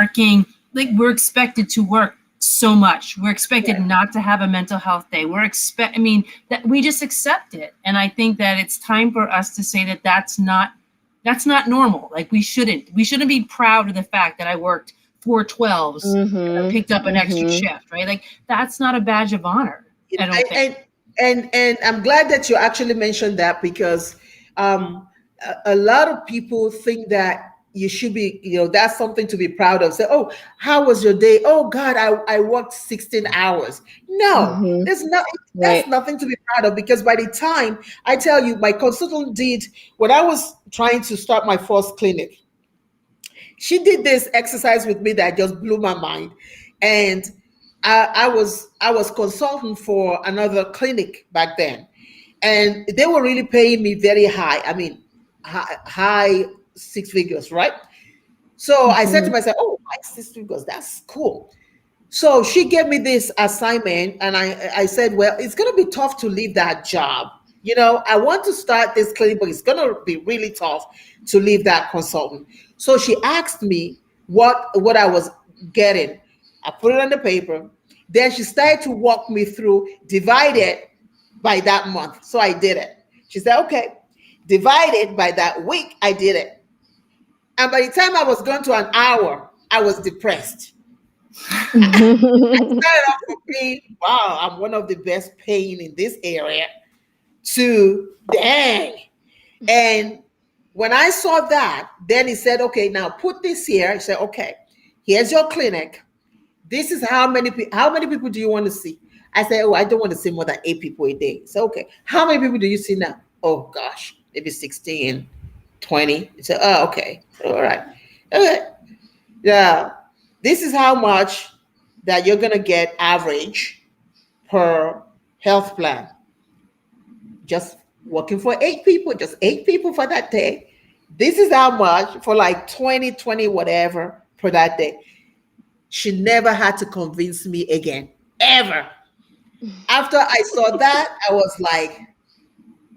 working, like we're expected to work so much. We're expected not to have a mental health day. I mean, that we just accept it. And I think that it's time for us to say that that's not normal. Like we shouldn't be proud of the fact that I worked 4 12s, and picked up an extra shift, right? Like that's not a badge of honor. I don't think. And I'm glad that you actually mentioned that, because a lot of people think that you should be, that's something to be proud of. Say, oh, how was your day? Oh God, I worked 16 hours. No, there's nothing. That's nothing to be proud of, because by the time I tell you, my consultant did, when I was trying to start my first clinic, she did this exercise with me that just blew my mind. And I was consultant for another clinic back then, and they were really paying me very high. I mean, high 6 figures, right? So I said to myself, oh, high 6 figures, that's cool. So she gave me this assignment, and I said, well, it's going to be tough to leave that job. I want to start this clinic, but it's going to be really tough to leave that consultant. So she asked me what I was getting. I put it on the paper. Then she started to walk me through, divided by that month. So I did it. She said, okay, divided by that week, I did it. And by the time I was going to an hour, I was depressed. I started off from being, wow, I'm one of the best paying in this area, to dang. And when I saw that, then he said, okay, now put this here. He said, okay, here's your clinic. This is how many people do you want to see? I said, oh, I don't want to see more than 8 people a day. So, okay, how many people do you see now? Oh gosh, maybe 16, 20. He said, oh, okay, all right. Okay. Yeah, this is how much that you're going to get average per health plan. Just working for 8 people, just 8 people for that day. This is how much for like 20, whatever per that day. She never had to convince me again, ever. After I saw that, I was like,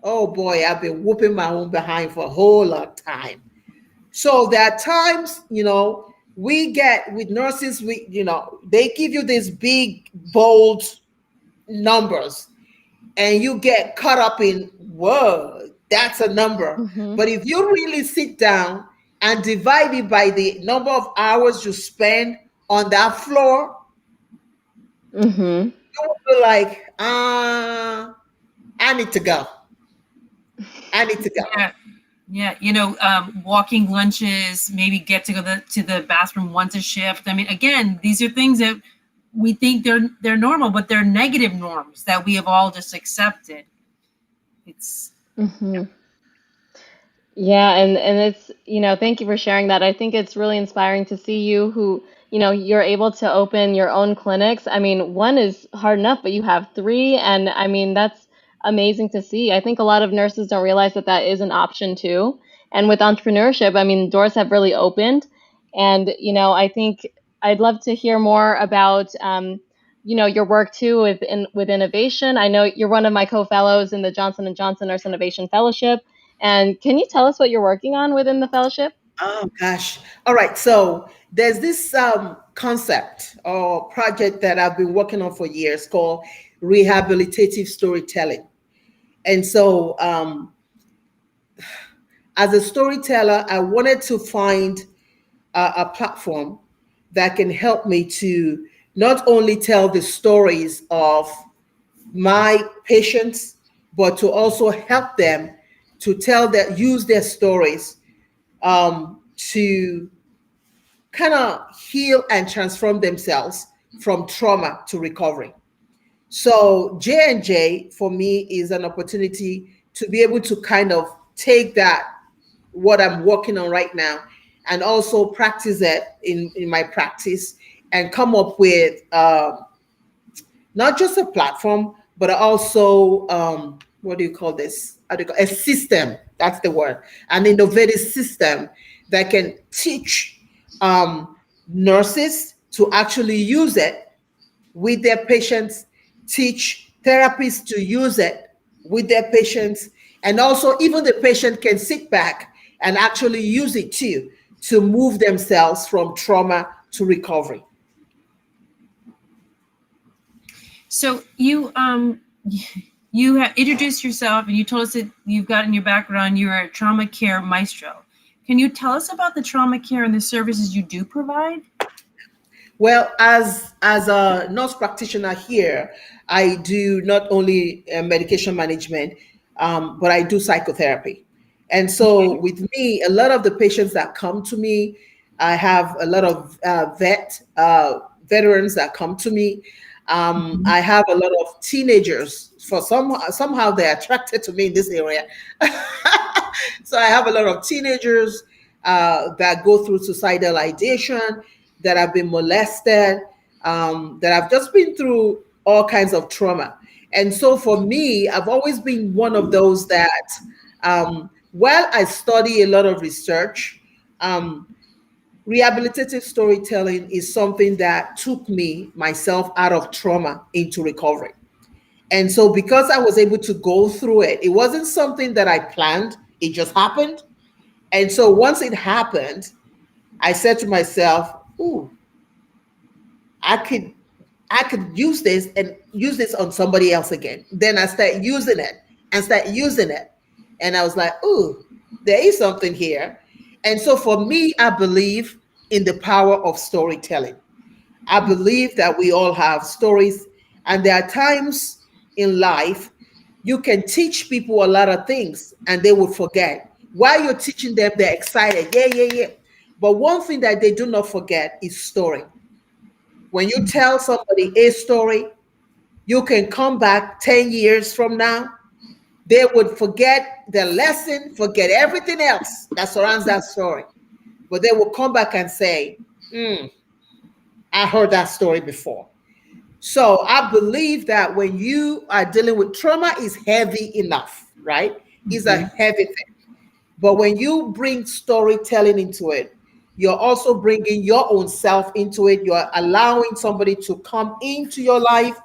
oh boy, I've been whooping my own behind for a whole lot of time. So there are times, we get with nurses, they give you these big, bold numbers, and you get caught up in, whoa, that's a number. But if you really sit down and divide it by the number of hours you spend on that floor, you will be like, I need to go. I need to go. Yeah. Walking lunches, maybe get to go to the bathroom once a shift. I mean, again, these are things that we think they're normal, but they're negative norms that we have all just accepted. It's Yeah, and it's, thank you for sharing that. I think it's really inspiring to see you who, you're able to open your own clinics. I mean, one is hard enough, but you have 3, and I mean, that's amazing to see. I think a lot of nurses don't realize that that is an option too. And with entrepreneurship, I mean, doors have really opened. And, I think I'd love to hear more about, your work too with innovation. I know you're one of my co-fellows in the Johnson & Johnson Nurse Innovation Fellowship. And can you tell us what you're working on within the fellowship? Oh gosh. All right. So there's this concept or project that I've been working on for years called Rehabilitative Storytelling. And so as a storyteller, I wanted to find a platform that can help me to not only tell the stories of my patients, but to also help them to use their stories to kind of heal and transform themselves from trauma to recovery. So J&J for me is an opportunity to be able to kind of take that what I'm working on right now, and also practice it in my practice, and come up with not just a platform, but also what do you call this? How do you call, a system. That's the word. An innovative system that can teach nurses to actually use it with their patients, teach therapists to use it with their patients, and also even the patient can sit back and actually use it too to move themselves from trauma to recovery. So you you have introduced yourself and you told us that you've got in your background you're a trauma care maestro. Can you tell us about the trauma care and the services you do provide? Well, as a nurse practitioner here, I do not only medication management, but I do psychotherapy. And so with me, a lot of the patients that come to me, I have a lot of veterans that come to me. I have a lot of teenagers. For somehow they're attracted to me in this area. So I have a lot of teenagers that go through suicidal ideation, that have been molested, that have just been through all kinds of trauma. And so for me, I've always been one of those that, while I study a lot of research, rehabilitative storytelling is something that took me, myself, out of trauma into recovery. And so because I was able to go through it, it wasn't something that I planned, it just happened. And so once it happened, I said to myself, ooh, I could use this and use this on somebody else again. Then I start using it and start using it. And I was like, ooh, there is something here. And so for me, I believe in the power of storytelling. I believe that we all have stories, and there are times in life you can teach people a lot of things and they will forget. While you're teaching them, they're excited. Yeah, yeah, yeah. But one thing that they do not forget is story. When you tell somebody a story, you can come back 10 years from now. They would forget the lesson, forget everything else that surrounds that story. But they will come back and say, I heard that story before. So I believe that when you are dealing with trauma, is heavy enough, right? It's a heavy thing. But when you bring storytelling into it, you're also bringing your own self into it. You're allowing somebody to come into your life,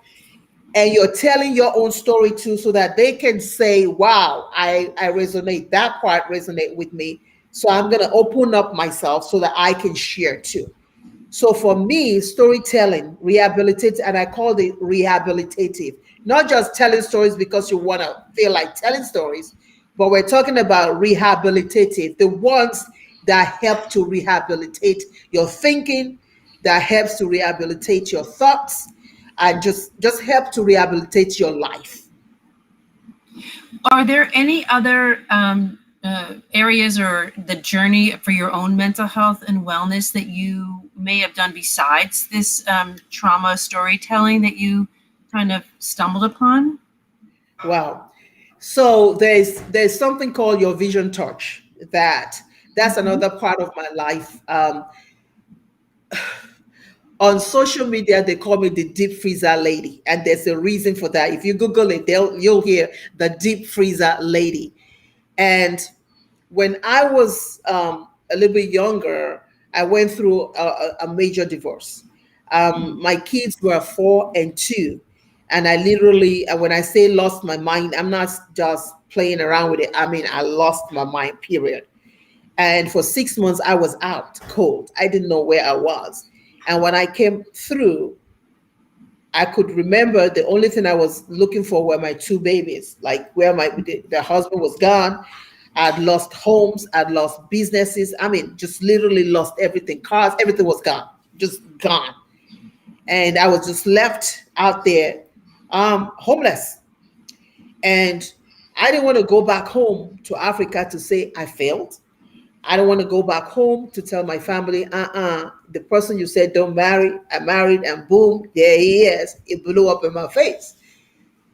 and you're telling your own story too, so that they can say, wow, I resonate. That part resonate with me. So I'm going to open up myself so that I can share too. So for me, storytelling, rehabilitative, and I call it rehabilitative, not just telling stories because you want to feel like telling stories, but we're talking about rehabilitative, the ones that help to rehabilitate your thinking, that helps to rehabilitate your thoughts, and just help to rehabilitate your life. Are there any other areas or the journey for your own mental health and wellness that you may have done besides this trauma storytelling that you kind of stumbled upon? Wow. So there's something called your vision touch. That's another part of my life. On social media, they call me the deep freezer lady, and there's a reason for that. If you Google it, you'll hear the deep freezer lady. And when I was a little bit younger, I went through a major divorce. My kids were 4 and 2. And I literally, when I say lost my mind, I'm not just playing around with it. I mean, I lost my mind, period. And for 6 months, I was out cold. I didn't know where I was. And when I came through, I could remember the only thing I was looking for were my 2 babies, like where the husband was gone. I'd lost homes, I'd lost businesses. I mean, just literally lost everything. Cars, everything was gone, just gone. And I was just left out there, homeless. And I didn't want to go back home to Africa to say I failed. I don't want to go back home to tell my family, the person you said don't marry, I married, and boom, there he is. It blew up in my face.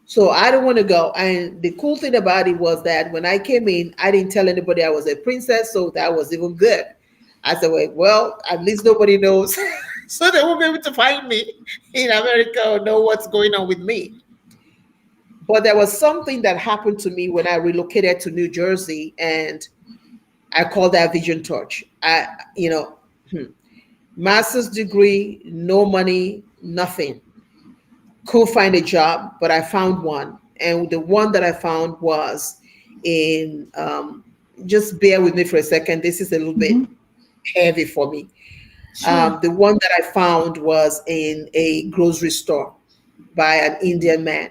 So I don't want to go. And the cool thing about it was that when I came in, I didn't tell anybody I was a princess, so that was even good. I said, well, at least nobody knows. So they won't be able to find me in America or know what's going on with me. But there was something that happened to me when I relocated to New Jersey, and I call that vision touch. You know, master's degree, no money, nothing. Couldn't find a job, but I found one. And the one that I found was in, just bear with me for a second. This is a little bit heavy for me. Sure. The one that I found was in a grocery store by an Indian man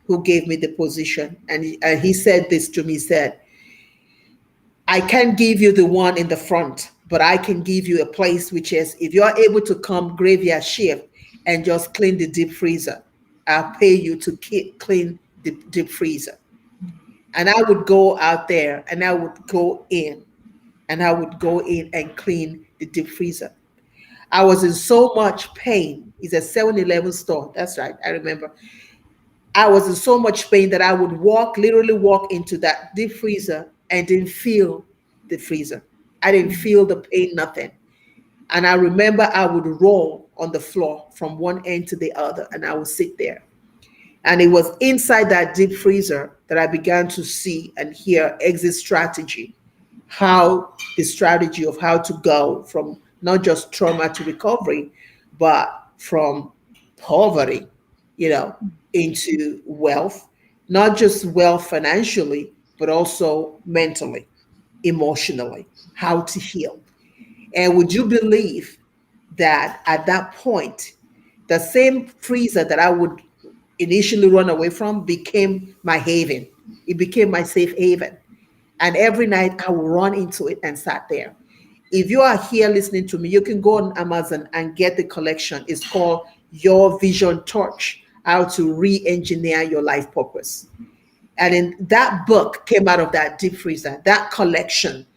who gave me the position. And he said this to me, he said, I can't give you the one in the front, but I can give you a place which is, if you're able to come graveyard shift and just clean the deep freezer, I'll pay you to clean the deep freezer. And I would go out there and I would go in and I would go in and clean the deep freezer. I was in so much pain. It's a 7-Eleven store. That's right. I remember. I was in so much pain that I would literally walk into that deep freezer and didn't feel the freezer. I didn't feel the pain, nothing. And I remember I would roll on the floor from one end to the other and I would sit there. And it was inside that deep freezer that I began to see and hear exit strategy, how the strategy of how to go from not just trauma to recovery, but from poverty, into wealth, not just wealth financially, but also mentally, emotionally, how to heal. And would you believe that at that point, the same freezer that I would initially run away from became my haven. It became my safe haven. And every night I would run into it and sat there. If you are here listening to me, you can go on Amazon and get the collection. It's called Your Vision Torch, How to Re-Engineer Your Life Purpose. And then that book came out of that deep freezer, that collection.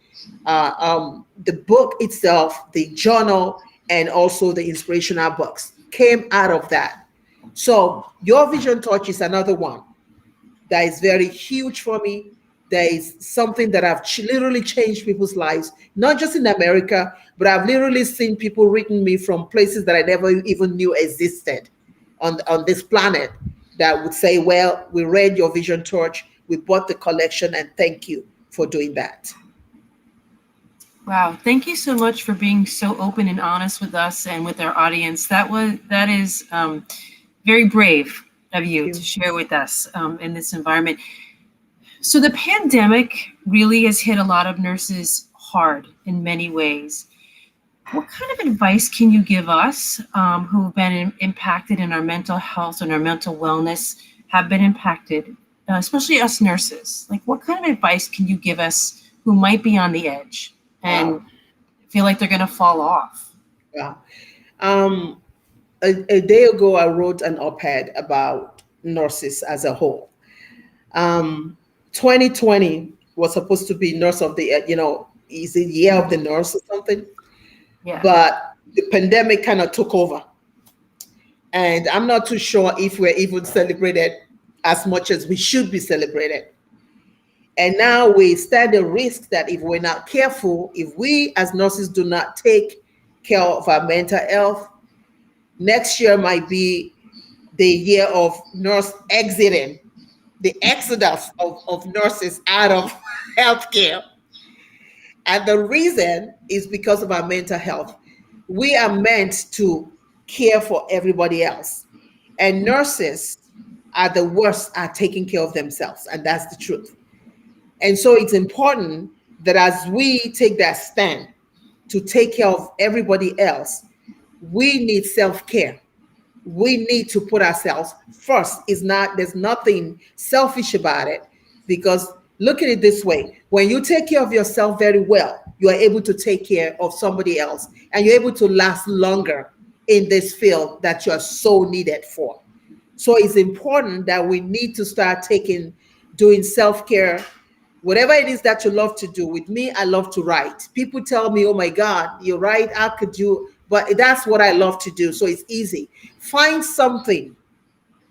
The book itself, the journal, and also the inspirational books came out of that. So Your Vision Torch is another one that is very huge for me. There is something that I've literally changed people's lives, not just in America, but I've literally seen people written me from places that I never even knew existed on this planet that would say, well, we read Your Vision Torch, we bought the collection, and thank you for doing that. Wow, thank you so much for being so open and honest with us and with our audience. That is very brave of you to share with us in this environment. So the pandemic really has hit a lot of nurses hard in many ways. What kind of advice can you give us who've been impacted in our mental health and our mental wellness, have been impacted, especially us nurses? Like, what kind of advice can you give us who might be on the edge and feel like they're going to fall off? Yeah. A day ago, I wrote an op-ed about nurses as a whole. 2020 was supposed to be nurse of the, is it year of the nurse or something? Yeah. But the pandemic kind of took over. And I'm not too sure if we're even celebrated as much as we should be celebrated. And now we stand a risk that if we're not careful, if we as nurses do not take care of our mental health, next year might be the year of nurse exiting, the exodus of nurses out of healthcare. And the reason is because of our mental health. We are meant to care for everybody else. And nurses are the worst at taking care of themselves. And that's the truth. And so it's important that as we take that stand to take care of everybody else, we need self-care. We need to put ourselves first. There's nothing selfish about it, because look at it this way. When you take care of yourself very well, you are able to take care of somebody else, and you're able to last longer in this field that you are so needed for. So it's important that we need to start doing self-care, whatever it is that you love to do. With me, I love to write. People tell me, oh my God, you write, how could you? But that's what I love to do. So it's easy. Find something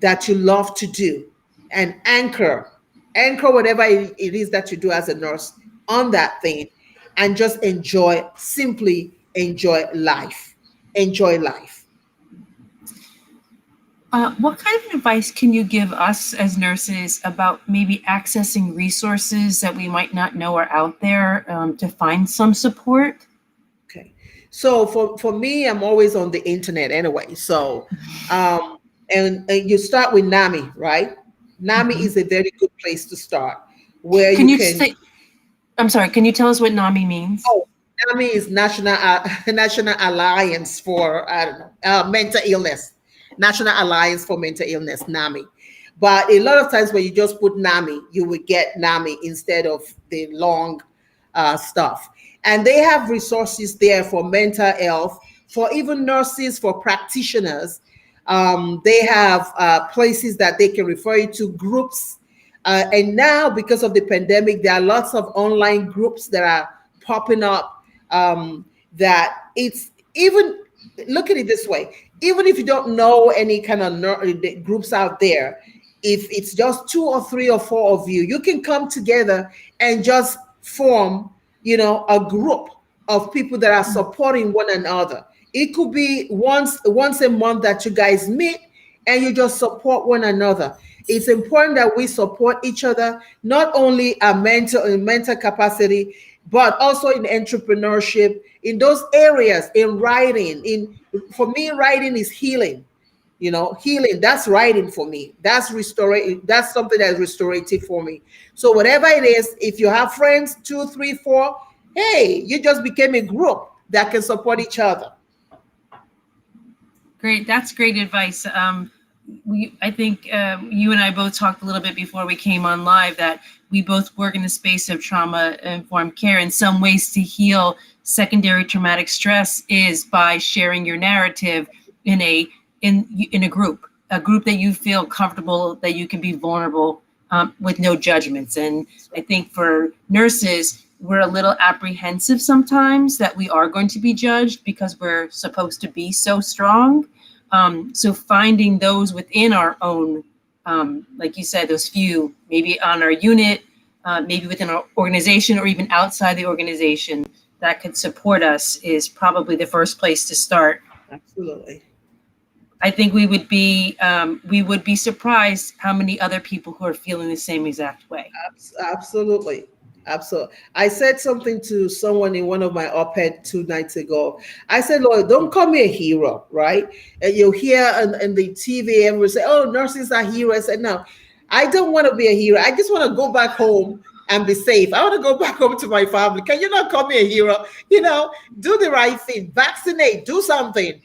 that you love to do and anchor whatever it is that you do as a nurse on that thing, and just simply enjoy life. Enjoy life. What kind of advice can you give us as nurses about maybe accessing resources that we might not know are out there to find some support? Okay. So for me, I'm always on the internet anyway. So, and you start with NAMI, right? NAMI is a very good place to start, where Can you you can. say, I'm sorry, can you tell us what NAMI means? Oh, NAMI is National Alliance for Mental Illness. National Alliance for Mental Illness, NAMI. But a lot of times when you just put NAMI, you will get NAMI instead of the long stuff. And they have resources there for mental health, for even nurses, for practitioners. They have places that they can refer you to, groups. And now, because of the pandemic, there are lots of online groups that are popping up, that it's even, look at it this way, even if you don't know any kind of groups out there, if it's just 2 or 3 or 4 of you, you can come together and just form, a group of people that are supporting one another. It could be once a month that you guys meet and you just support one another. It's important that we support each other, not only a mental capacity, but also in entrepreneurship, in those areas, in writing. For me, writing is healing. Healing, that's writing for me. That's restorative. That's something that's restorative for me. So whatever it is, if you have friends, 2, 3, 4, hey, you just became a group that can support each other. Great. That's great advice. I think you and I both talked a little bit before we came on live that we both work in the space of trauma-informed care. In some ways to heal secondary traumatic stress is by sharing your narrative in a group that you feel comfortable, that you can be vulnerable with no judgments. And I think for nurses, we're a little apprehensive sometimes that we are going to be judged because we're supposed to be so strong. So finding those within our own, like you said, those few, maybe on our unit, maybe within our organization or even outside the organization that could support us is probably the first place to start. Absolutely. I think we would be surprised how many other people who are feeling the same exact way. Absolutely. Absolutely. I said something to someone in one of my op-ed 2 nights ago. I said, Lord, don't call me a hero, right? And you'll hear on the TV, everyone say, oh, nurses are heroes. I said, no, I don't want to be a hero. I just want to go back home and be safe. I want to go back home to my family. Can you not call me a hero? Do the right thing, vaccinate, do something,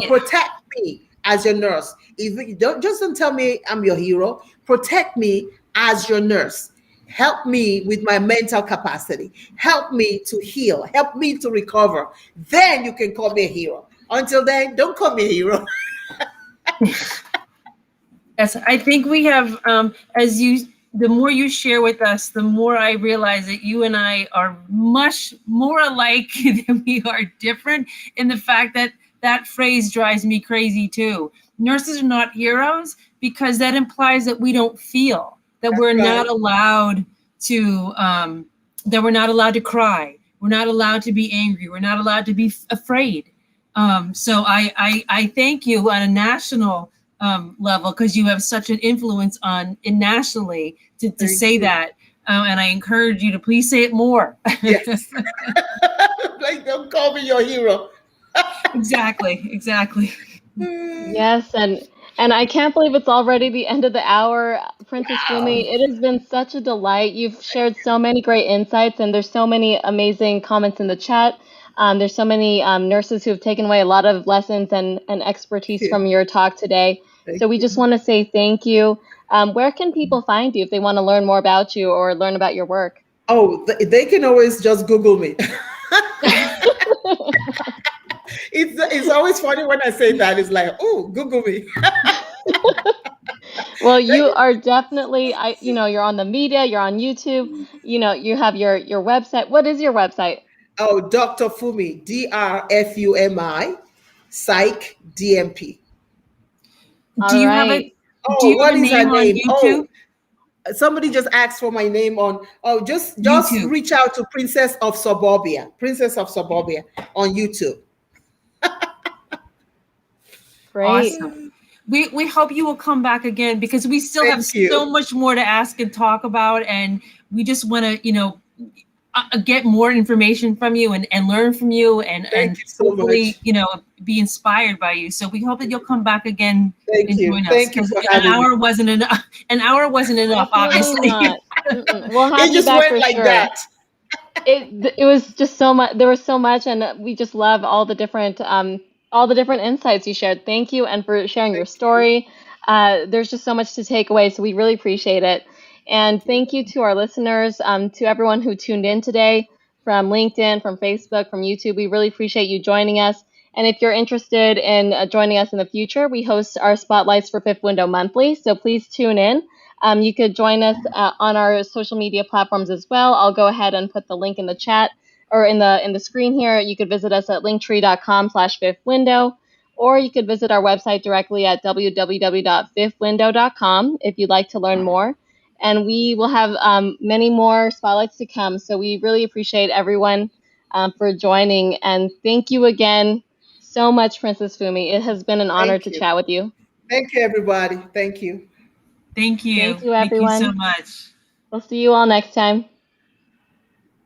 protect me as your nurse. If you don't tell me I'm your hero, protect me as your nurse. Help me with my mental capacity. Help me to heal. Help me to recover. Then you can call me a hero. Until then, don't call me a hero. Yes, I think we have, the more you share with us, the more I realize that you and I are much more alike than we are different, in the fact that phrase drives me crazy too. Nurses are not heroes because that implies that we don't feel, that we're not allowed to, cry. We're not allowed to be angry. We're not allowed to be afraid. So I thank you on a national level, because you have such an influence nationally to say that. And I encourage you to please say it more. Yes. Like, don't call me your hero. Exactly. Yes, and I can't believe it's already the end of the hour. Princess Fumi, it has been such a delight. You've shared so many great insights, and there's so many amazing comments in the chat. There's so many nurses who have taken away a lot of lessons and expertise from your talk today. So we just want to say thank you. Where can people find you if they want to learn more about you or learn about your work? Oh, they can always just Google me. It's always funny when I say that. It's like, oh, Google me. Well, you are definitely, you're on the media, you're on YouTube, you have your website. What is your website? Oh, Dr. Fumi, DRFUMI, Psych DNP. Do you have a name on YouTube? somebody just asked for my name on, oh, just YouTube. reach out to Princess of Suburbia on YouTube. Great. Awesome. We hope you will come back again, because we still have Thank you. so much more to ask and talk about, and we just want to, get more information from you and learn from you, and Thank you so hopefully, much. be inspired by you. So we hope that you'll come back again Thank and you. join us, Thank you because for an having hour me. wasn't enough. An hour wasn't enough, Definitely obviously. not. We'll have It you just back went for like sure. that. It was just so much. There was so much, and we just love all the different insights you shared. Thank you, and for sharing your Thank you. story. There's just so much to take away, so we really appreciate it. And thank you to our listeners, to everyone who tuned in today from LinkedIn, from Facebook, from YouTube. We really appreciate you joining us. And if you're interested in joining us in the future, we host our spotlights for Fifth Window monthly, so please tune in. You could join us on our social media platforms as well. I'll go ahead and put the link in the chat or in the screen here. You could visit us at linktree.com/fifthwindow, or you could visit our website directly at www.fifthwindow.com if you'd like to learn more. And we will have many more spotlights to come. So we really appreciate everyone for joining. And thank you again so much, Princess Fumi. It has been an honor Thank to you. chat with you. Thank you, everybody. Thank you. Thank you. Thank you, Thank you so everyone. much. We'll see you all next time.